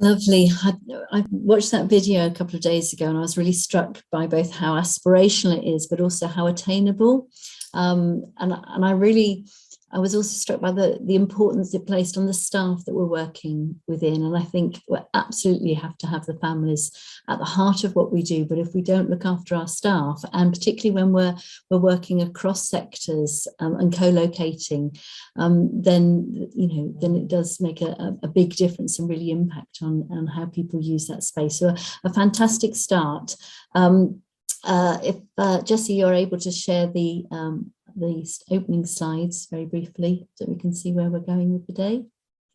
Lovely. I watched that video a couple of days ago, and I was really struck by both how aspirational it is, but also how attainable. I was also struck by the importance it placed on the staff that we're working within. And I think we absolutely have to have the families at the heart of what we do. But if we don't look after our staff, and particularly when we're working across sectors and co-locating, then it does make a big difference and really impact on how people use that space. So a fantastic start. If Jessie, you're able to share the opening slides very briefly so we can see where we're going with the day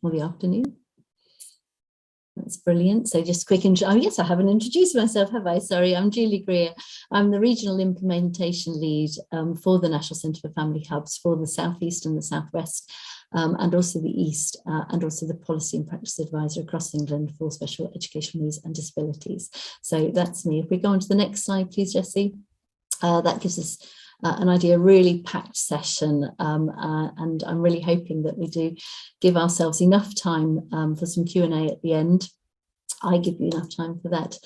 or the afternoon. That's brilliant. So just quick oh yes, I haven't introduced myself, have I? Sorry, I'm Julie Greer. I'm the Regional Implementation Lead for the National Centre for Family Hubs for the South East and the South West, and also the East, and also the Policy and Practice Advisor across England for special educational needs and disabilities. So that's me. If we go on to the next slide, please, Jessie. That gives us an idea, a really packed session, and I'm really hoping that we do give ourselves enough time for some Q&A at the end. I give you enough time for that.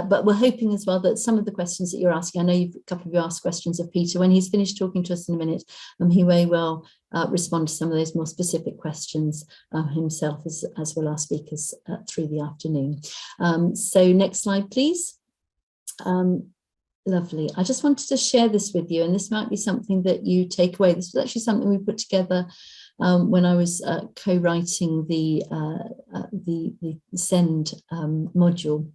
But we're hoping as well that some of the questions that you're asking, I know a couple of you asked questions of Peter. When he's finished talking to us in a minute, he may well respond to some of those more specific questions himself, as will our speakers through the afternoon. So next slide, please. Lovely. I just wanted to share this with you, and this might be something that you take away. This was actually something we put together when I was co-writing the SEND module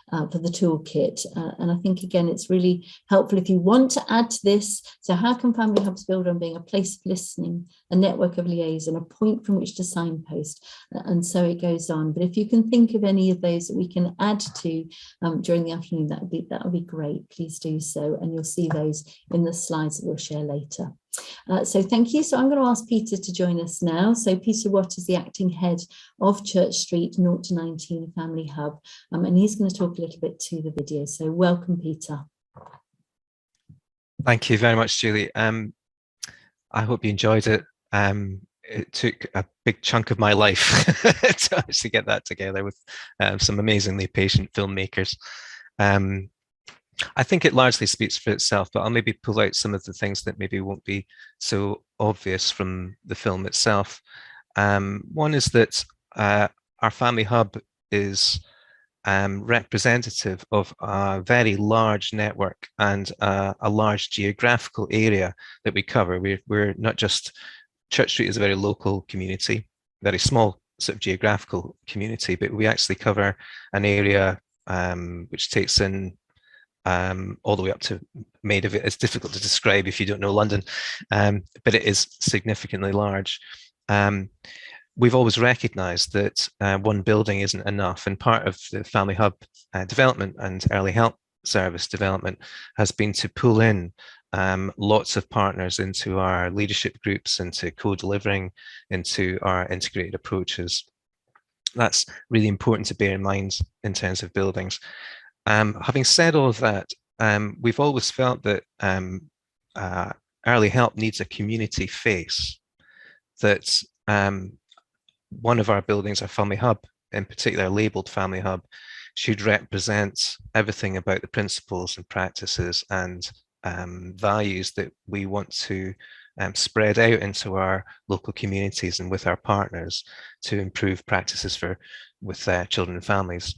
for the toolkit. And I think, again, it's really helpful if you want to add to this. So how can Family Hubs build on being a place of listening, a network of liaison, a point from which to signpost, and so it goes on. But if you can think of any of those that we can add to during the afternoon, that would be great. Please do so, and you'll see those in the slides that we'll share later. So thank you. So I'm going to ask Peter to join us now. So Peter Watt is the acting head of Church Street 0 to 19 Family Hub, and he's going to talk a little bit to the video. So welcome, Peter. Thank you very much, Julie. I hope you enjoyed it. It took a big chunk of my life to actually get that together with some amazingly patient filmmakers. I think it largely speaks for itself, but I'll maybe pull out some of the things that maybe won't be so obvious from the film itself. One is that our Family Hub is representative of a very large network and a large geographical area that we cover. We're not just, Church Street is a very local community, very small sort of geographical community, but we actually cover an area which takes in all the way up to Maid of It. It's difficult to describe if you don't know London, but it is significantly large. We've always recognised that one building isn't enough, and part of the Family Hub development and early help service development has been to pull in lots of partners into our leadership groups, into co-delivering, into our integrated approaches. That's really important to bear in mind in terms of buildings. Having said all of that, we've always felt that early help needs a community face, that one of our buildings, our Family Hub, in particular labelled Family Hub, should represent everything about the principles and practices and values that we want to spread out into our local communities and with our partners to improve practices with children and families.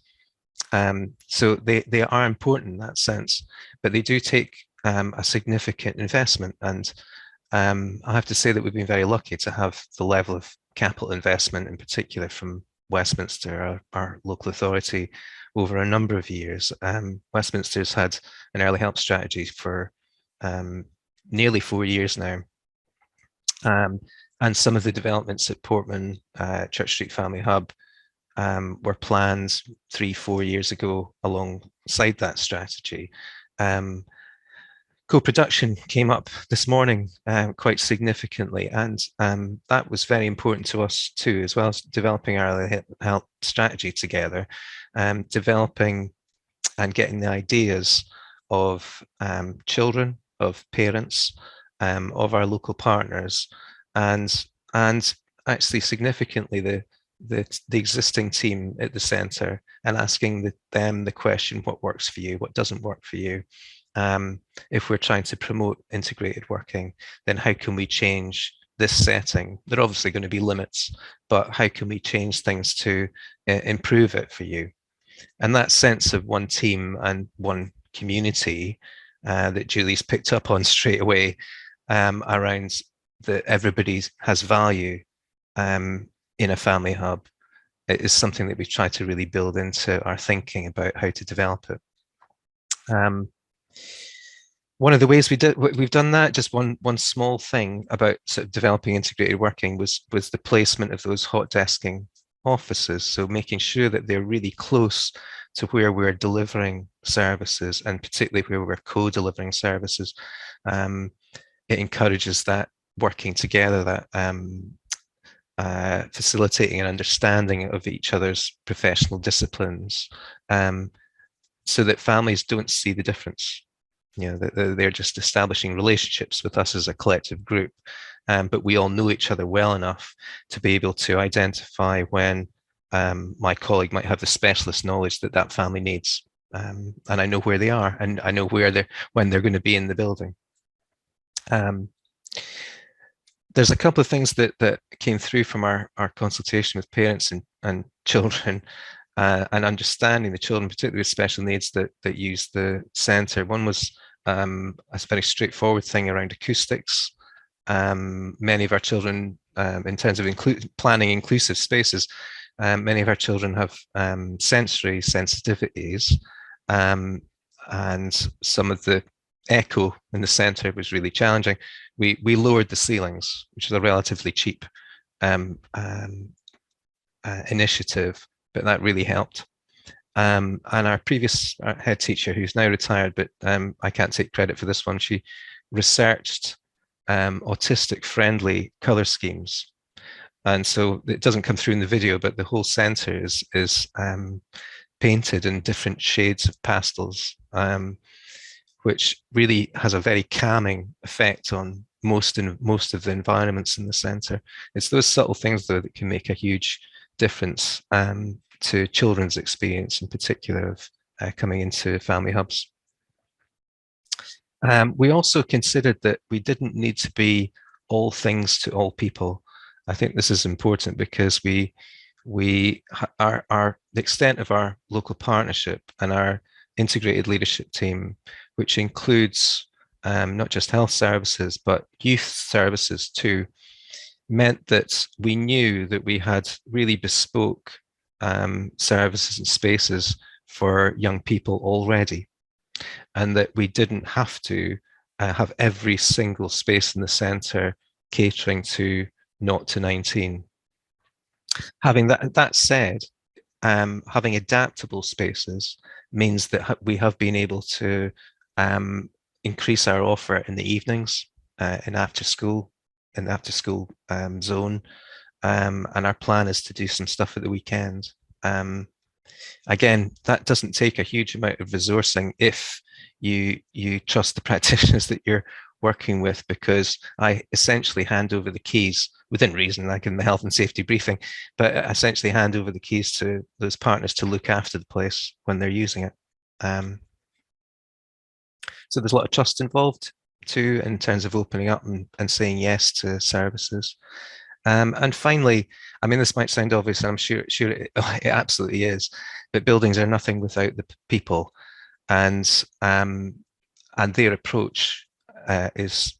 So they are important in that sense, but they do take a significant investment. And I have to say that we've been very lucky to have the level of capital investment, in particular from Westminster, our local authority, over a number of years. Westminster's had an early help strategy for nearly 4 years now. And some of the developments at Portman, Church Street Family Hub, were planned 3-4 years ago alongside that strategy. Co-production came up this morning quite significantly, and that was very important to us too, as well as developing our early help strategy together, developing and getting the ideas of children, of parents, of our local partners, and actually significantly the existing team at the centre and asking them the question, what works for you, what doesn't work for you. If we're trying to promote integrated working, then how can we change this setting? There are obviously going to be limits, but how can we change things to improve it for you? And that sense of one team and one community that Julie's picked up on straight away, around that everybody has value in a family hub, it is something that we've tried to really build into our thinking about how to develop it. One of the ways we've done that, just one small thing about sort of developing integrated working, was the placement of those hot desking offices. So making sure that they're really close to where we're delivering services, and particularly where we're co-delivering services. It encourages that working together, that facilitating an understanding of each other's professional disciplines, so that families don't see the difference. They're just establishing relationships with us as a collective group, but we all know each other well enough to be able to identify when my colleague might have the specialist knowledge that family needs, and I know where they are, and I know when they're going to be in the building. There's a couple of things that came through from our consultation with parents and children, and understanding the children, particularly with special needs, that use the centre. One was a very straightforward thing around acoustics. Many of our children, in terms of planning inclusive spaces, many of our children have sensory sensitivities, and some of the echo in the centre was really challenging. We lowered the ceilings, which is a relatively cheap initiative, but that really helped. And our previous head teacher, who's now retired, but I can't take credit for this one, she researched autistic-friendly colour schemes. And so it doesn't come through in the video, but the whole centre is painted in different shades of pastels, which really has a very calming effect on most of the environments in the centre. It's those subtle things, though, that can make a huge difference to children's experience, in particular, of coming into family hubs. We also considered that we didn't need to be all things to all people. I think this is important because the extent of our local partnership and our integrated leadership team, which includes not just health services, but youth services too, meant that we knew that we had really bespoke services and spaces for young people already, and that we didn't have to have every single space in the centre catering to 0 to 19. Having that said, having adaptable spaces means that we have been able to increase our offer in the evenings, in the after school zone, and our plan is to do some stuff at the weekend. Again, that doesn't take a huge amount of resourcing if you trust the practitioners that you're working with, because I essentially hand over the keys within reason, like in the health and safety briefing, but essentially hand over the keys to those partners to look after the place when they're using it. So there's a lot of trust involved too, in terms of opening up and saying yes to services. And finally, I mean, this might sound obvious, and I'm sure it absolutely is, but buildings are nothing without the people, and their approach is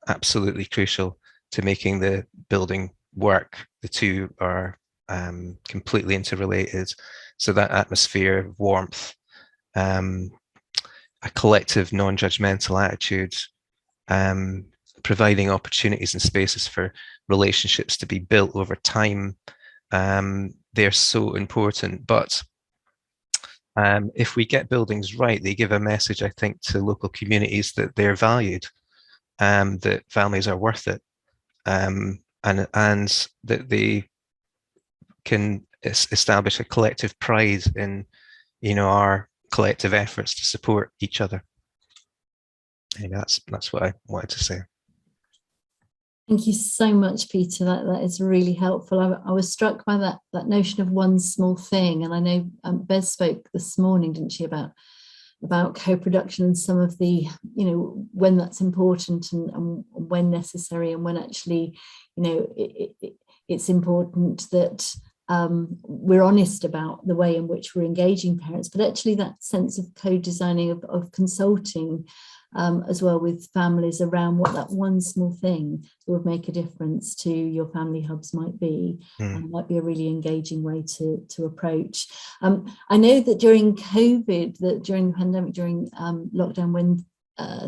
absolutely crucial to making the building work. The two are completely interrelated. So that atmosphere of warmth, a collective non-judgmental attitude, providing opportunities and spaces for relationships to be built over time, they're so important. But if we get buildings right, they give a message, I think, to local communities that they're valued, that families are worth it, and that they can establish a collective pride in, our collective efforts to support each other. And that's what I wanted to say. Thank you so much, Peter. That is really helpful. I was struck by that notion of one small thing, and I know Bez spoke this morning, didn't she, about co-production and some of the, when that's important and when necessary, and when actually, it's important that we're honest about the way in which we're engaging parents, but actually that sense of co-designing, of consulting as well with families around what that one small thing that would make a difference to your family hubs might be, and might be a really engaging way to approach. I know that during COVID, during the pandemic, during lockdown, when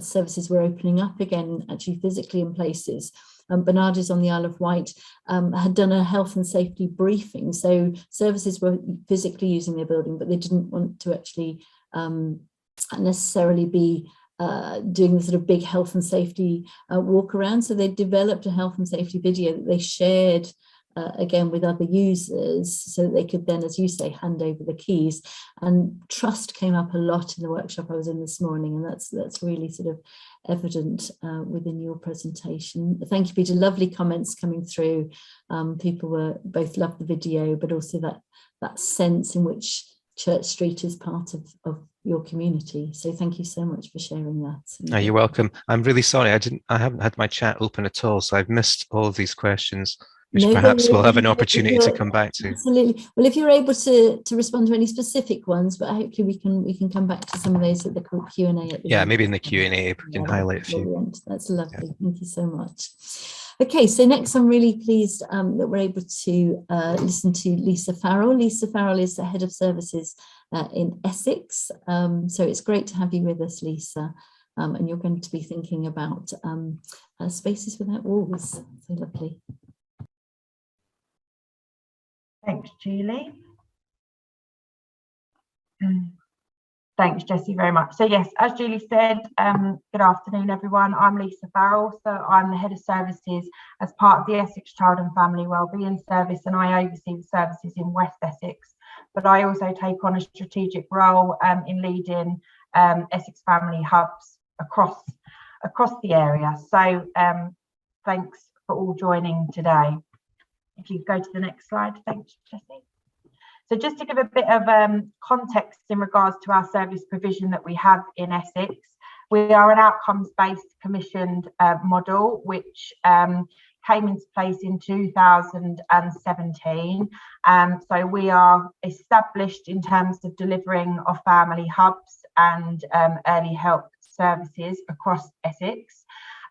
services were opening up again, actually physically in places, Bernarda's on the Isle of Wight had done a health and safety briefing. So services were physically using their building, but they didn't want to actually necessarily be doing the sort of big health and safety walk around. So they developed a health and safety video that they shared again with other users, so that they could then, as you say, hand over the keys. And trust came up a lot in the workshop I was in this morning, and that's really sort of evident within your presentation. Thank you, Peter. Lovely comments coming through. People were both loved the video, but also that sense in which Church Street is part of your community. So thank you so much for sharing that. Oh, you're welcome. I'm really sorry I haven't had my chat open at all, so I've missed all of these questions, which perhaps we'll have an opportunity to come back to. Absolutely. Well, if you're able to respond to any specific ones, but hopefully we can come back to some of those at the Q&A at the end. Maybe in the Q&A we can highlight a few. That's lovely. Yeah. Thank you so much. Okay, so next I'm really pleased that we're able to listen to Lisa Farrell. Lisa Farrell is the Head of Services in Essex. So it's great to have you with us, Lisa. And you're going to be thinking about spaces without walls. So lovely. Thanks, Julie. Thanks, Jessie, very much. So yes, as Julie said, good afternoon, everyone. I'm Lisa Farrell, so I'm the Head of Services as part of the Essex Child and Family Wellbeing Service, and I oversee the services in West Essex. But I also take on a strategic role in leading Essex family hubs across the area. So thanks for all joining today. If you go to the next slide, thanks, Jessie. So just to give a bit of context in regards to our service provision that we have in Essex, we are an outcomes-based commissioned model, which came into place in 2017. So we are established in terms of delivering of family hubs and early help services across Essex.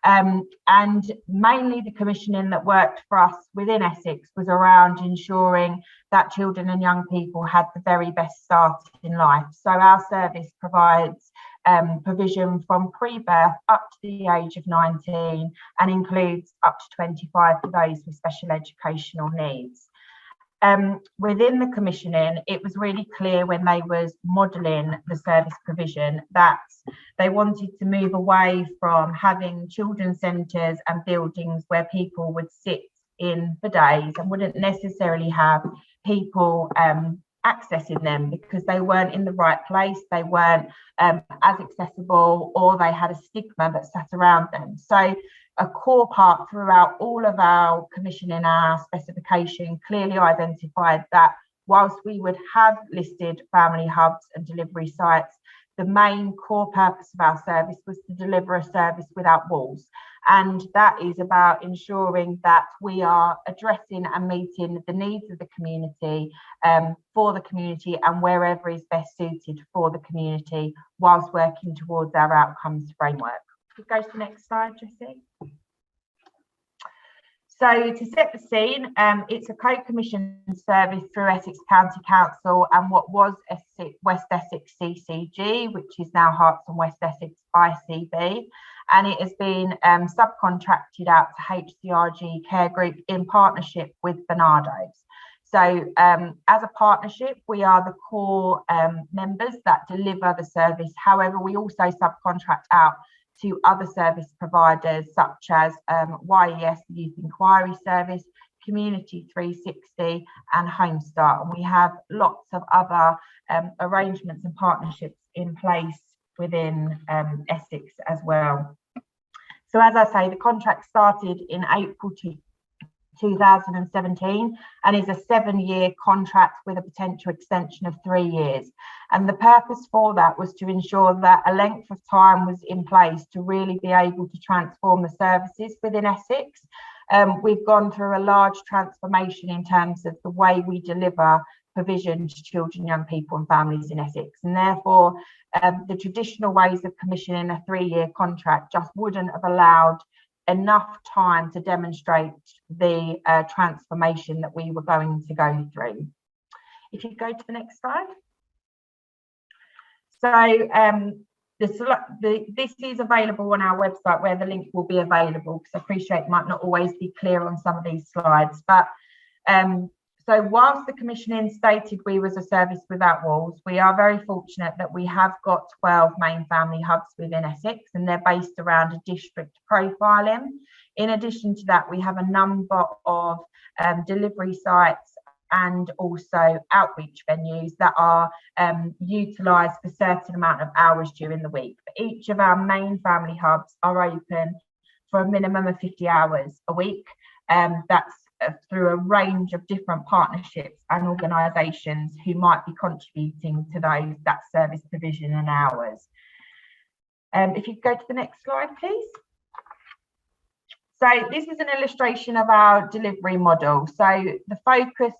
And mainly the commissioning that worked for us within Essex was around ensuring that children and young people had the very best start in life. So our service provides provision from pre-birth up to the age of 19 and includes up to 25 for those with special educational needs. Within the commissioning, it was really clear when they was modelling the service provision that they wanted to move away from having children's centres and buildings where people would sit in for days and wouldn't necessarily have people accessing them because they weren't in the right place, they weren't as accessible, or they had a stigma that sat around them. So a core part throughout all of our commissioning, our specification clearly identified that whilst we would have listed family hubs and delivery sites, the main core purpose of our service was to deliver a service without walls. And that is about ensuring that we are addressing and meeting the needs of the community, for the community and wherever is best suited for the community, whilst working towards our outcomes framework. If we go to the next slide, Jessie. So to set the scene, it's a co-commissioned service through Essex County Council and what was West Essex CCG, which is now Herts and West Essex ICB. And it has been subcontracted out to HCRG Care Group in partnership with Bernardo's. So as a partnership, we are the core members that deliver the service. However, we also subcontract out to other service providers such as YES, the Youth Inquiry Service, Community 360 and Homestart. And we have lots of other arrangements and partnerships in place within Essex as well. So as I say, the contract started in April 2017 and is a 7-year contract with a potential extension of 3 years. And the purpose for that was to ensure that a length of time was in place to really be able to transform the services within Essex. We've gone through a large transformation in terms of the way we deliver provision to children, young people and families in Essex, and therefore the traditional ways of commissioning a 3-year contract just wouldn't have allowed enough time to demonstrate the transformation that we were going to go through. If you go to the next slide. So this is available on our website, where the link will be available, because I appreciate it might not always be clear on some of these slides. But so whilst the commissioning stated we was a service without walls, we are very fortunate that we have got 12 main family hubs within Essex, and they're based around a district profiling. In addition to that, we have a number of delivery sites and also outreach venues that are utilised for a certain amount of hours during the week. But each of our main family hubs are open for a minimum of 50 hours a week. That's through a range of different partnerships and organisations who might be contributing to that service provision and hours. If you go to the next slide, please. So this is an illustration of our delivery model. So the focus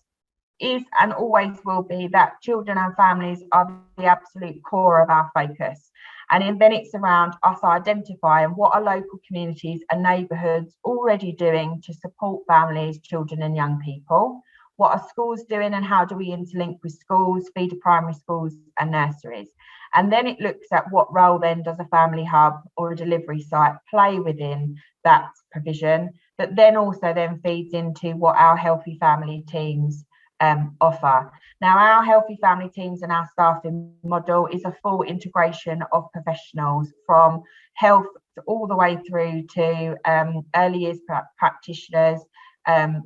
is and always will be that children and families are the absolute core of our focus. And then it's around us identifying what are local communities and neighbourhoods already doing to support families, children and young people. What are schools doing and how do we interlink with schools, feeder primary schools and nurseries? And then it looks at what role then does a family hub or a delivery site play within that provision, that then also then feeds into what our healthy family teams offer. Now, our healthy family teams and our staffing model is a full integration of professionals from health all the way through to early years practitioners.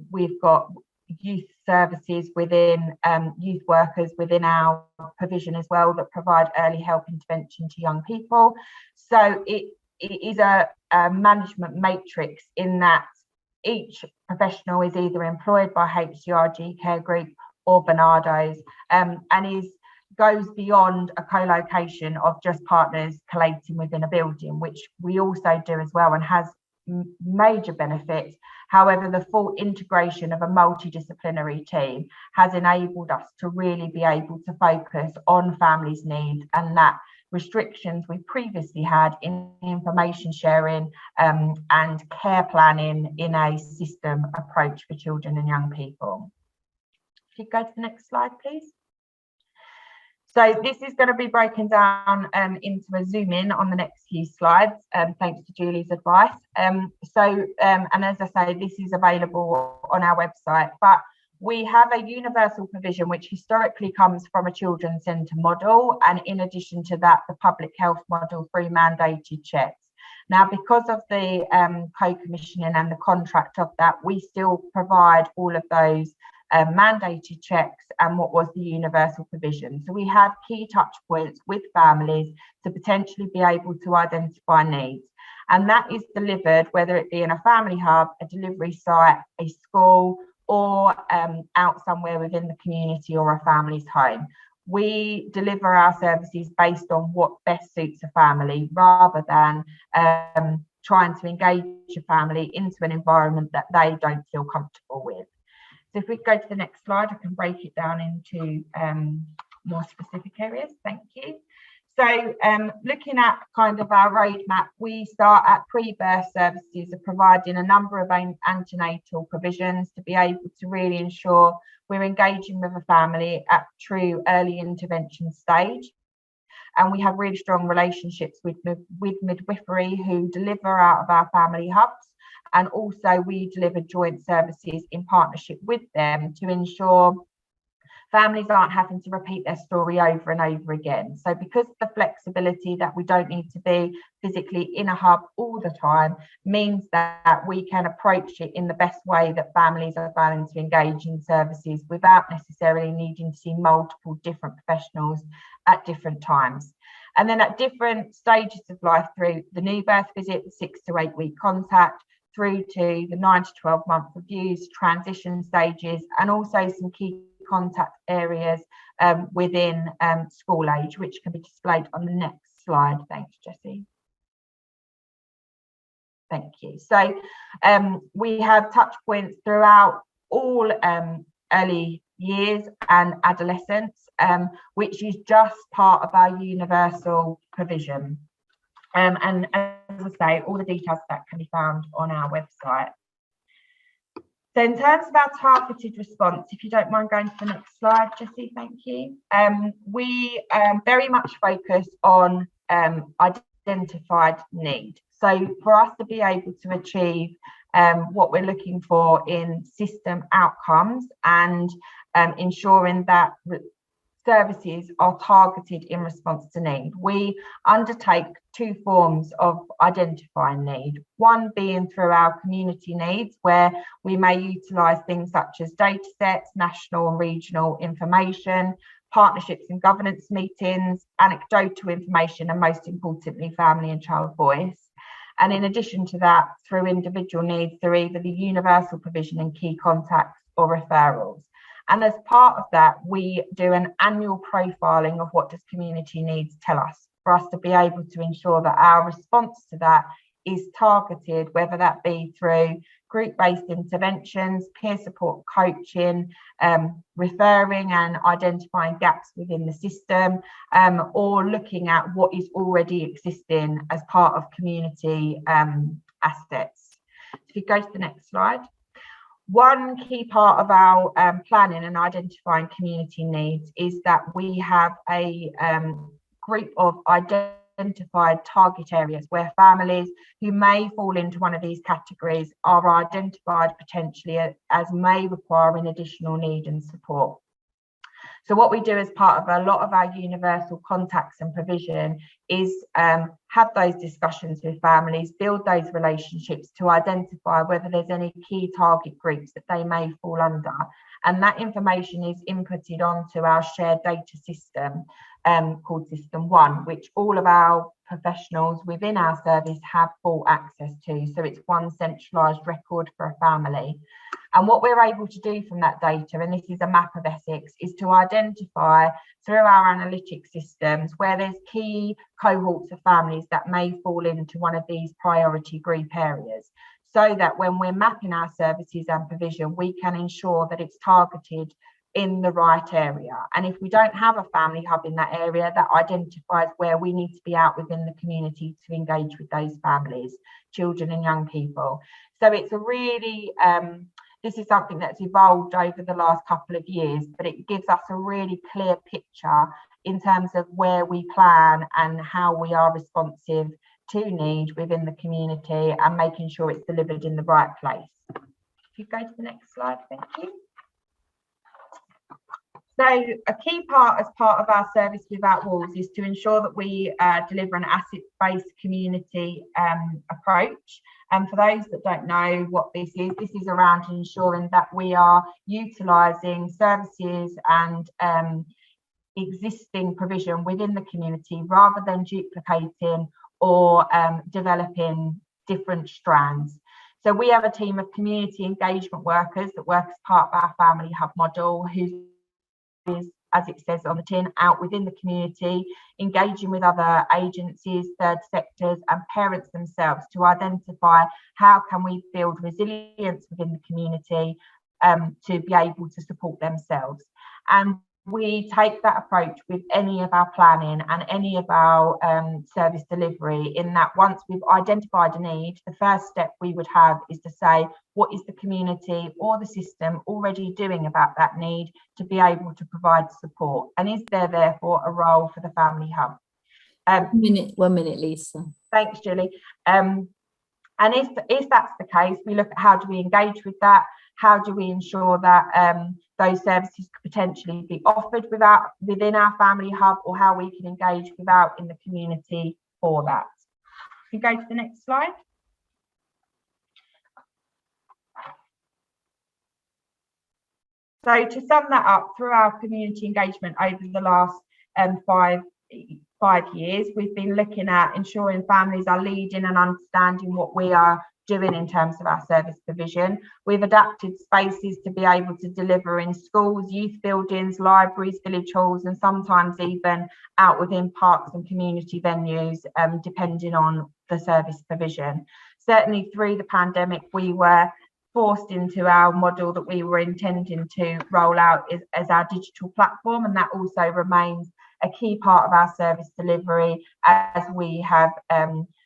We've got youth services within youth workers within our provision as well that provide early help intervention to young people. So it is a management matrix in that each professional is either employed by HCRG Care Group or Barnardo's, and goes beyond a co-location of just partners collating within a building, which we also do as well and has major benefits. However, the full integration of a multidisciplinary team has enabled us to really be able to focus on families' needs, and that restrictions we previously had in information sharing and care planning in a system approach for children and young people. If you go to the next slide, please. So this is going to be broken down into a zoom in on the next few slides, thanks to Julie's advice. And as I say, this is available on our website, but we have a universal provision which historically comes from a children's centre model, and in addition to that, the public health model through mandated checks. Now, because of the co-commissioning and the contract of that, we still provide all of those mandated checks and what was the universal provision. So we have key touch points with families to potentially be able to identify needs. And that is delivered, whether it be in a family hub, a delivery site, a school, or out somewhere within the community or a family's home. We deliver our services based on what best suits a family, rather than trying to engage a family into an environment that they don't feel comfortable with. So if we go to the next slide, I can break it down into more specific areas. Thank you. So looking at kind of our roadmap, we start at pre-birth services of providing a number of antenatal provisions to be able to really ensure we're engaging with a family at true early intervention stage. And we have really strong relationships with midwifery who deliver out of our family hubs. And also we deliver joint services in partnership with them to ensure families aren't having to repeat their story over and over again. So because of the flexibility that we don't need to be physically in a hub all the time, means that we can approach it in the best way that families are planning to engage in services without necessarily needing to see multiple different professionals at different times. And then at different stages of life, through the new birth visit, the 6 to 8 week contact, through to the 9 to 12 month reviews, transition stages, and also some key contact areas within school age, which can be displayed on the next slide. Thanks, Jessie. Thank you. So we have touch points throughout all early years and adolescence, which is just part of our universal provision. And as I say, all the details of that can be found on our website. So in terms of our targeted response, if you don't mind going to the next slide, Jessie, thank you. We very much focus on identified need. So for us to be able to achieve what we're looking for in system outcomes and ensuring that services are targeted in response to need, we undertake two forms of identifying need. One being through our community needs, where we may utilise things such as data sets, national and regional information, partnerships and governance meetings, anecdotal information, and most importantly, family and child voice. And in addition to that, through individual needs, through either the universal provision and key contacts or referrals. And as part of that, we do an annual profiling of what does community needs tell us, for us to be able to ensure that our response to that is targeted, whether that be through group-based interventions, peer support coaching, referring and identifying gaps within the system, or looking at what is already existing as part of community assets. If you go to the next slide. One key part of our planning and identifying community needs is that we have a group of identified target areas where families who may fall into one of these categories are identified potentially as may require an additional need and support. So what we do as part of a lot of our universal contacts and provision is have those discussions with families, build those relationships to identify whether there's any key target groups that they may fall under. And that information is inputted onto our shared data system called System 1, which all of our professionals within our service have full access to. So it's one centralised record for a family. And what we're able to do from that data, and this is a map of Essex, is to identify through our analytic systems where there's key cohorts of families that may fall into one of these priority group areas, so that when we're mapping our services and provision, we can ensure that it's targeted in the right area. And if we don't have a family hub in that area, that identifies where we need to be out within the community to engage with those families, children and young people. So it's a really this is something that's evolved over the last couple of years, but it gives us a really clear picture in terms of where we plan and how we are responsive to need within the community and making sure it's delivered in the right place. If you go to the next slide, thank you. So a key part as part of our service without walls is to ensure that we deliver an asset-based community approach. And for those that don't know what this is around ensuring that we are utilising services and existing provision within the community rather than duplicating or developing different strands. So we have a team of community engagement workers that work as part of our family hub model, who is, as it says on the tin, out within the community, engaging with other agencies, third sectors and parents themselves to identify how can we build resilience within the community to be able to support themselves. And we take that approach with any of our planning and any of our service delivery, in that once we've identified a need, the first step we would have is to say, what is the community or the system already doing about that need to be able to provide support? And is there therefore a role for the family hub? 1 minute, Lisa. Thanks, Julie. And if that's the case, we look at how do we engage with that? How do we ensure that those services could potentially be offered within our family hub, or how we can engage without in the community for that? If you go to the next slide. So to sum that up, through our community engagement over the last 5 5 years, we've been looking at ensuring families are leading and understanding what we are doing in terms of our service provision. We've adapted spaces to be able to deliver in schools, youth buildings, libraries, village halls, and sometimes even out within parks and community venues, depending on the service provision. Certainly through the pandemic, we were forced into our model that we were intending to roll out as our digital platform, and that also remains a key part of our service delivery as we have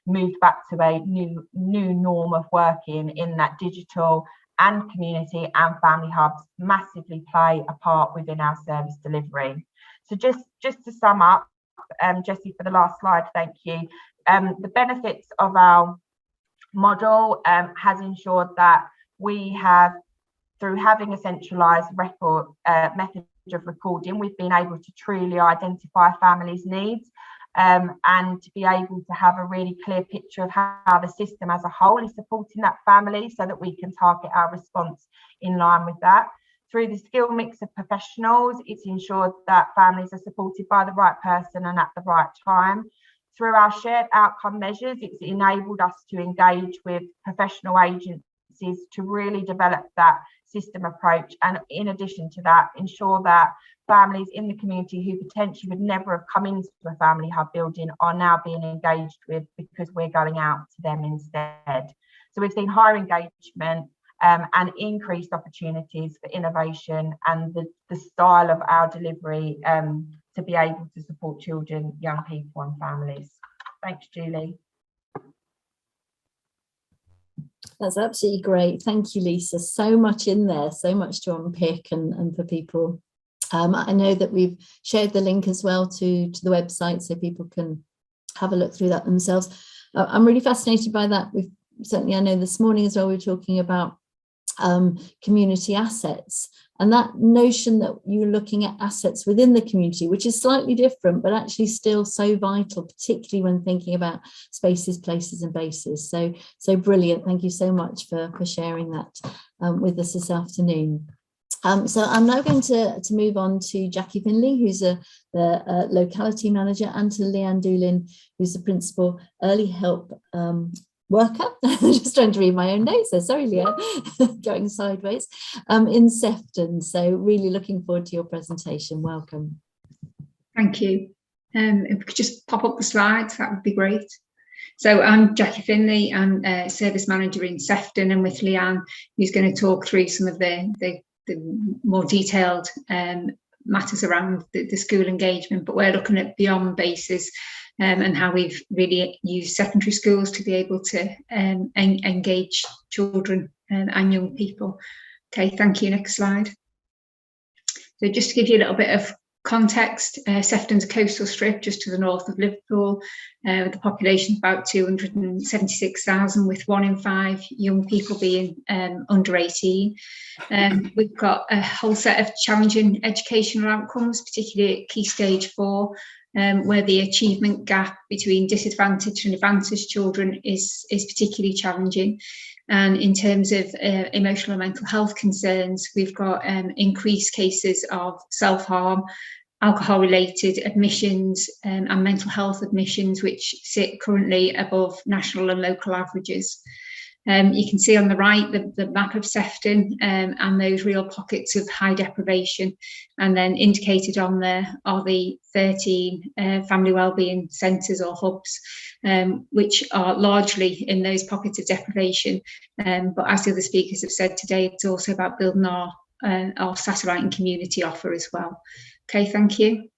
moved back to a new norm of working in that digital, and community and family hubs massively play a part within our service delivery. So just to sum up, Jessie, for the last slide, thank you. The benefits of our model has ensured that we have, through having a centralised record method of recording, we've been able to truly identify families' needs and to be able to have a really clear picture of how the system as a whole is supporting that family, so that we can target our response in line with that. Through the skill mix of professionals, it's ensured that families are supported by the right person and at the right time. Through our shared outcome measures, it's enabled us to engage with professional agencies to really develop that system approach, and in addition to that, ensure that families in the community who potentially would never have come into a family hub building are now being engaged with, because we're going out to them instead. So we've seen higher engagement and increased opportunities for innovation, and the style of our delivery to be able to support children, young people and families. Thanks, Julie. That's absolutely great. Thank you, Lisa. So much in there, so much to unpick and for people. I know that we've shared the link as well to the website, so people can have a look through that themselves. I'm really fascinated by that. We've certainly, I know this morning as well, we were talking about community assets, and that notion that you're looking at assets within the community, which is slightly different, but actually still so vital, particularly when thinking about spaces, places and bases. So brilliant. Thank you so much for sharing that with us this afternoon. So I'm now going to move on to Jackie Finley, who's the locality manager, and to Leanne Doolin, who's the principal early help worker. I'm just trying to read my own notes there. Sorry, Leanne, going sideways, in Sefton. So really looking forward to your presentation. Welcome. Thank you. If we could just pop up the slides, that would be great. So I'm Jackie Finley, I'm a service manager in Sefton, and with Leanne, who's going to talk through some of the more detailed matters around the school engagement, but we're looking at beyond bases and how we've really used secondary schools to be able to engage children and young people. Okay, thank you. Next slide. So just to give you a little bit of context, Sefton's a coastal strip just to the north of Liverpool, with a population of about 276,000, with 1 in 5 young people being under 18. We've got a whole set of challenging educational outcomes, particularly at Key Stage 4, where the achievement gap between disadvantaged and advantaged children is particularly challenging. And in terms of emotional and mental health concerns, we've got increased cases of self-harm, alcohol-related admissions and mental health admissions, which sit currently above national and local averages. You can see on the right the map of Sefton and those real pockets of high deprivation, and then indicated on there are the 13 family wellbeing centres or hubs, which are largely in those pockets of deprivation. But as the other speakers have said today, it's also about building our satellite and community offer as well. Okay, thank you.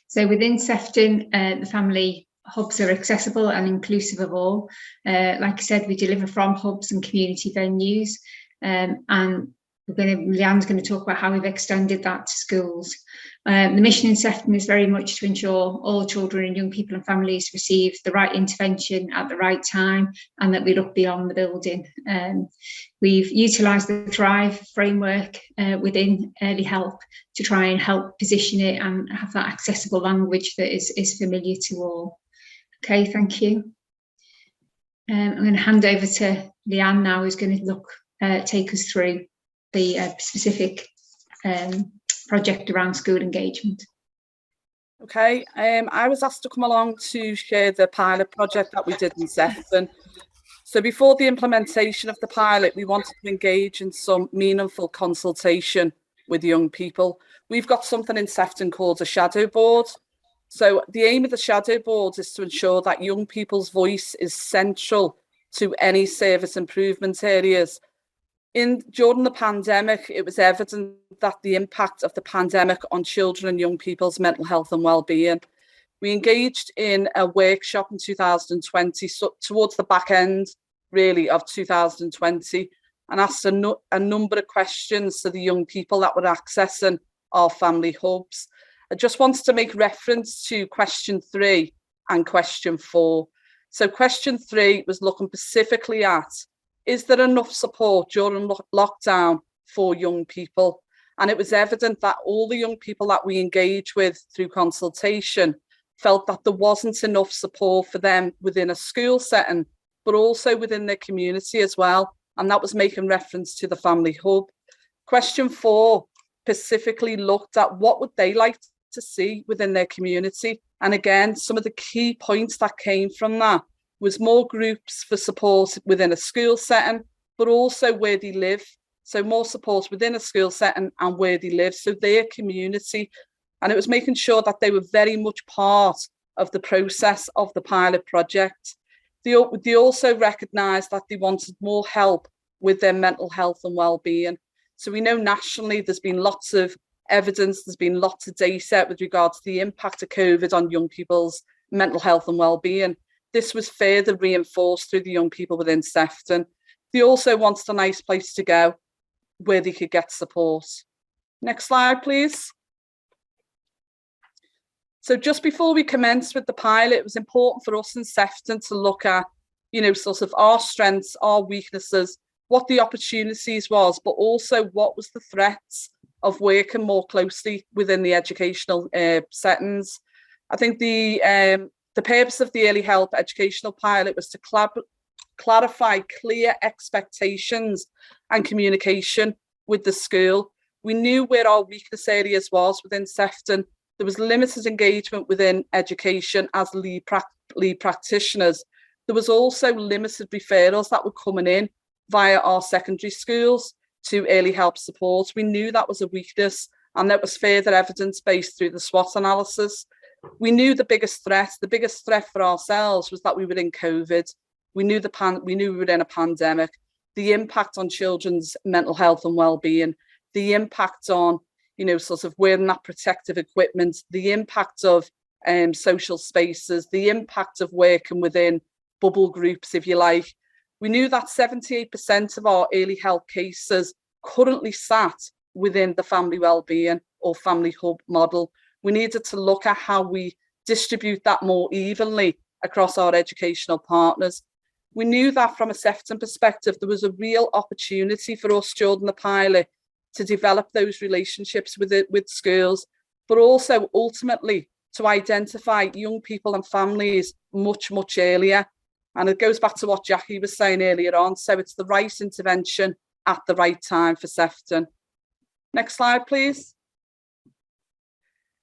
So within Sefton, the family hubs are accessible and inclusive of all. Like I said, we deliver from hubs and community venues, and Leanne's going to talk about how we've extended that to schools. The mission in Sefton is very much to ensure all children and young people and families receive the right intervention at the right time, and that we look beyond the building. We've utilised the Thrive framework within early help to try and help position it and have that accessible language that is familiar to all. Okay, thank you. I'm going to hand over to Leanne now, who's going to take us through the specific project around school engagement. Okay, I was asked to come along to share the pilot project that we did in Sefton. So before the implementation of the pilot, we wanted to engage in some meaningful consultation with young people. We've got something in Sefton called a shadow board. So the aim of the shadow board is to ensure that young people's voice is central to any service improvement areas. During the pandemic, it was evident that the impact of the pandemic on children and young people's mental health and well-being. We engaged in a workshop in 2020, so towards the back end, really, of 2020, and asked a number of questions to the young people that were accessing our family hubs. I just wanted to make reference to question 3 and question 4. So question 3 was looking specifically at, is there enough support during lockdown for young people? And it was evident that all the young people that we engage with through consultation felt that there wasn't enough support for them within a school setting, but also within their community as well. And that was making reference to the family hub. Question 4 specifically looked at what would they like to see within their community. And again, some of the key points that came from that was more groups for support within a school setting, but also where they live. So more support within a school setting and where they live, so their community. And it was making sure that they were very much part of the process of the pilot project. They also recognised that they wanted more help with their mental health and well-being. So we know nationally there's been lots of evidence, there's been lots of data with regards to the impact of COVID on young people's mental health and well-being. This was further reinforced through the young people within Sefton. They also wanted a nice place to go where they could get support. Next slide, please. So just before we commenced with the pilot, it was important for us in Sefton to look at, sort of our strengths, our weaknesses, what the opportunities was, but also what was the threats of working more closely within the educational settings. I think the purpose of the early help educational pilot was to clarify clear expectations and communication with the school. We knew where our weakness areas was within Sefton. There was limited engagement within education as lead practitioners. There was also limited referrals that were coming in via our secondary schools to early help support. We knew that was a weakness, and that was further evidence-based through the SWOT analysis. We knew the biggest threat for ourselves was that we were in COVID. We knew we were in a pandemic. The impact on children's mental health and well-being, the impact on, sort of wearing that protective equipment, the impact of social spaces, the impact of working within bubble groups, if you like. We knew that 78% of our early help cases currently sat within the family wellbeing or family hub model. We needed to look at how we distribute that more evenly across our educational partners. We knew that from a Sefton perspective, there was a real opportunity for us during the pilot to develop those relationships with schools, but also ultimately to identify young people and families much, much earlier. And it goes back to what Jackie was saying earlier on. So it's the right intervention at the right time for Sefton. Next slide, please.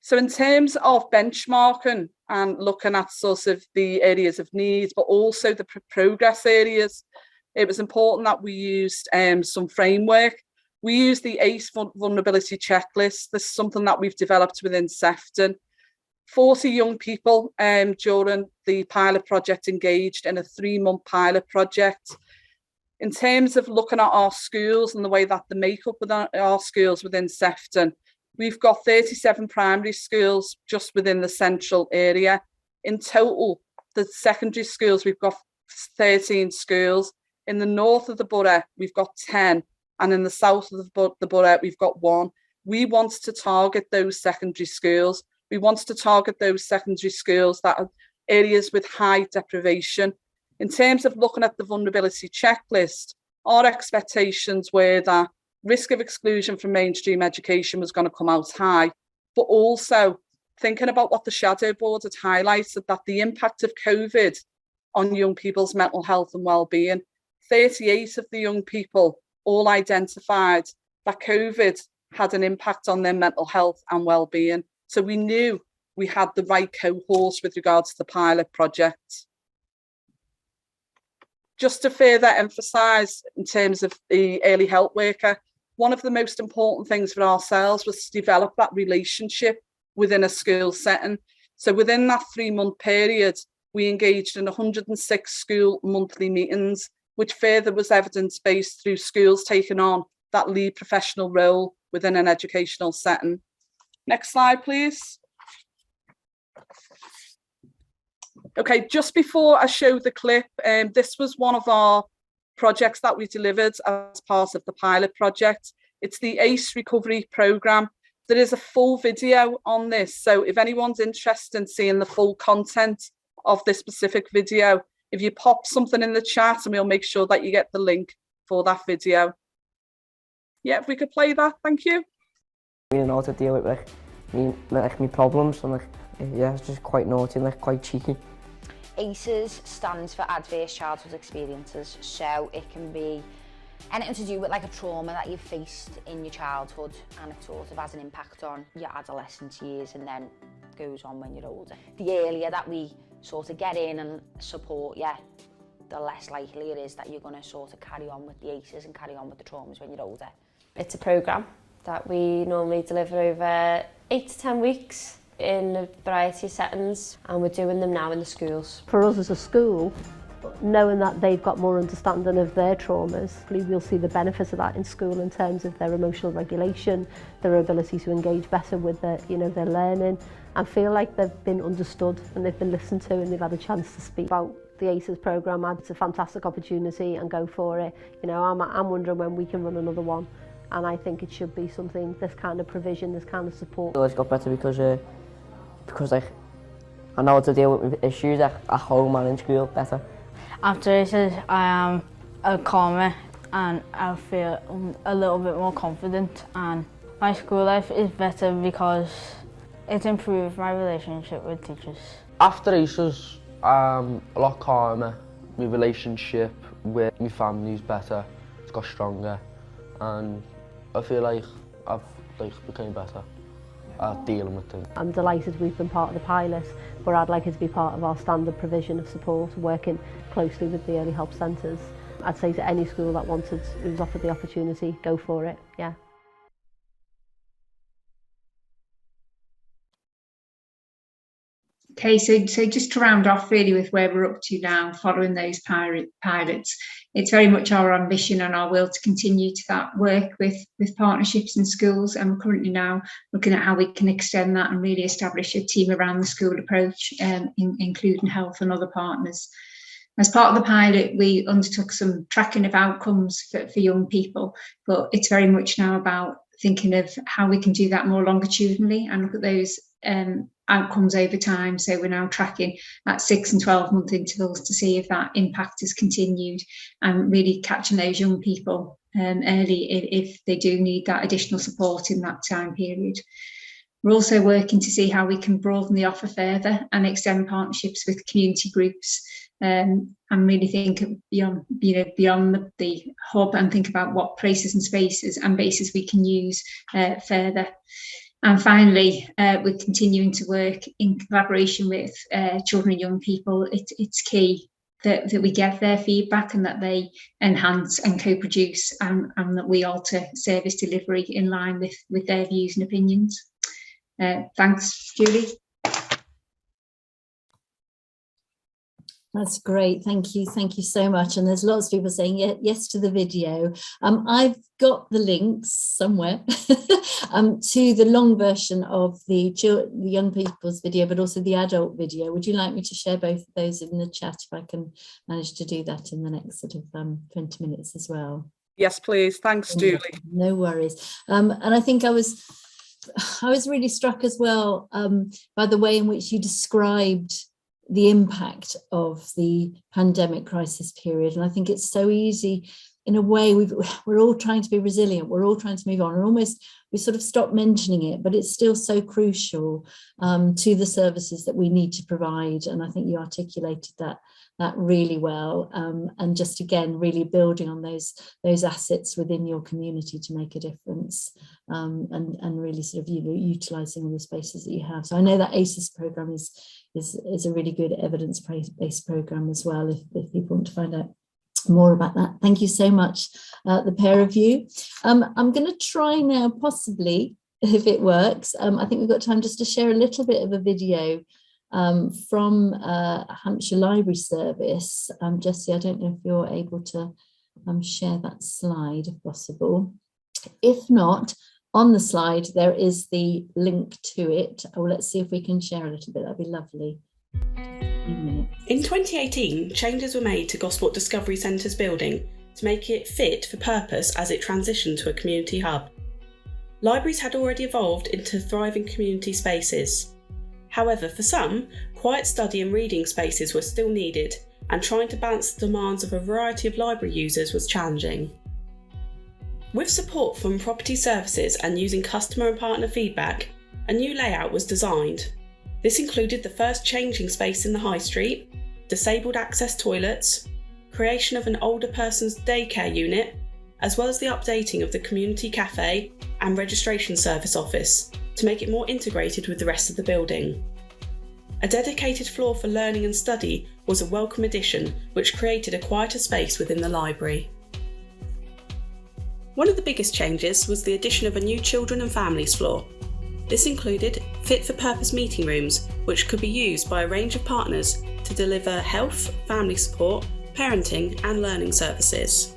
So in terms of benchmarking and looking at sort of the areas of need, but also the progress areas, it was important that we used some framework. We used the ACE vulnerability checklist. This is something that we've developed within Sefton. 40 young people during the pilot project engaged in a 3-month pilot project. In terms of looking at our schools and the way that the makeup of our schools within Sefton, we've got 37 primary schools just within the central area. In total, the secondary schools, we've got 13 schools. In the north of the borough, we've got 10. And in the south of the borough, we've got 1. We want to target those secondary schools. We want to target those secondary schools that are areas with high deprivation. In terms of looking at the vulnerability checklist, our expectations were that risk of exclusion from mainstream education was going to come out high, but also thinking about what the shadow board had highlighted, that the impact of COVID on young people's mental health and well-being, 38 of the young people all identified that COVID had an impact on their mental health and well-being. So we knew we had the right cohorts with regards to the pilot project. Just to further emphasise in terms of the early help worker, one of the most important things for ourselves was to develop that relationship within a school setting. So within that 3-month period, we engaged in 106 school monthly meetings, which further was evidence-based through schools taking on that lead professional role within an educational setting. Next slide, please. Okay, just before I show the clip, this was one of our projects that we delivered as part of the pilot project. It's the ACE recovery programme. There is a full video on this, so if anyone's interested in seeing the full content of this specific video, if you pop something in the chat and we'll make sure that you get the link for that video. Yeah, if we could play that, thank you. I know how to deal with my problems, and yeah, it's just quite naughty and quite cheeky. ACEs stands for Adverse Childhood Experiences, so it can be anything to do with like a trauma that you've faced in your childhood, and it sort of has an impact on your adolescence years and then goes on when you're older. The earlier that we sort of get in and support you, the less likely it is that you're going to sort of carry on with the ACEs and carry on with the traumas when you're older. It's a programme that we normally deliver over 8 to 10 weeks in a variety of settings, and we're doing them now in the schools. For us as a school, knowing that they've got more understanding of their traumas, we'll see the benefits of that in school in terms of their emotional regulation, their ability to engage better with their, their learning, and feel like they've been understood and they've been listened to and they've had a chance to speak about the ACEs programme. It's a fantastic opportunity and go for it. I'm wondering when we can run another one, and I think it should be something, this kind of provision, this kind of support. It's got better because I know how to deal with issues at home and in school better. After ACEs, I am calmer and I feel a little bit more confident, and my school life is better because it's improved my relationship with teachers. After ACEs, I'm a lot calmer. My relationship with my family is better. It's got stronger, and I feel like I've become better at dealing with things. I'm delighted we've been part of the pilot, but I'd like it to be part of our standard provision of support, working closely with the early help centres. I'd say to any school that who's offered the opportunity, go for it, yeah. Okay, so just to round off really with where we're up to now, following those pilots, it's very much our ambition and our will to continue to that work with partnerships in schools, and we're currently now looking at how we can extend that and really establish a team around the school approach, including health and other partners. As part of the pilot, we undertook some tracking of outcomes for young people, but it's very much now about thinking of how we can do that more longitudinally and look at those outcomes over time. So we're now tracking at 6 and 12 month intervals to see if that impact has continued, and really catching those young people early if they do need that additional support in that time period. We're also working to see how we can broaden the offer further and extend partnerships with community groups, and really think beyond the hub, and think about what places and spaces and bases we can use further. And finally, we're continuing to work in collaboration with children and young people. It's key that we get their feedback and that they enhance and co-produce, and that we alter service delivery in line with their views and opinions. Thanks, Julie. That's great. Thank you so much. And there's lots of people saying yes to the video. I've got the links somewhere to the long version of the young people's video, but also the adult video. Would you like me to share both of those in the chat if I can manage to do that in the next sort of 20 minutes as well? Yes, please. Thanks, Julie. No worries. And I think I was really struck as well by the way in which you described the impact of the pandemic crisis period. And I think it's so easy in a way, we're all trying to be resilient. We're all trying to move on, and almost we sort of stopped mentioning it, but it's still so crucial to the services that we need to provide. And I think you articulated that really well. And just again, really building on those assets within your community to make a difference, and really sort of utilising all the spaces that you have. So I know that ACES programme is a really good evidence-based programme as well, if people want to find out more about that. Thank you so much, the pair of you. I'm going to try now, possibly, if it works. I think we've got time just to share a little bit of a video from Hampshire Library Service. Jessie, I don't know if you're able to share that slide if possible. If not, on the slide there is the link to it. Oh, let's see if we can share a little bit. That'd be lovely. In 2018, changes were made to Gosport Discovery Centre's building to make it fit for purpose as it transitioned to a community hub. Libraries had already evolved into thriving community spaces. However, for some, quiet study and reading spaces were still needed, and trying to balance the demands of a variety of library users was challenging. With support from property services and using customer and partner feedback, a new layout was designed. This included the first changing space in the High Street, disabled access toilets, creation of an older person's daycare unit, as well as the updating of the community cafe and registration service office to make it more integrated with the rest of the building. A dedicated floor for learning and study was a welcome addition, which created a quieter space within the library. One of the biggest changes was the addition of a new children and families floor. This included fit-for-purpose meeting rooms, which could be used by a range of partners to deliver health, family support, parenting and learning services.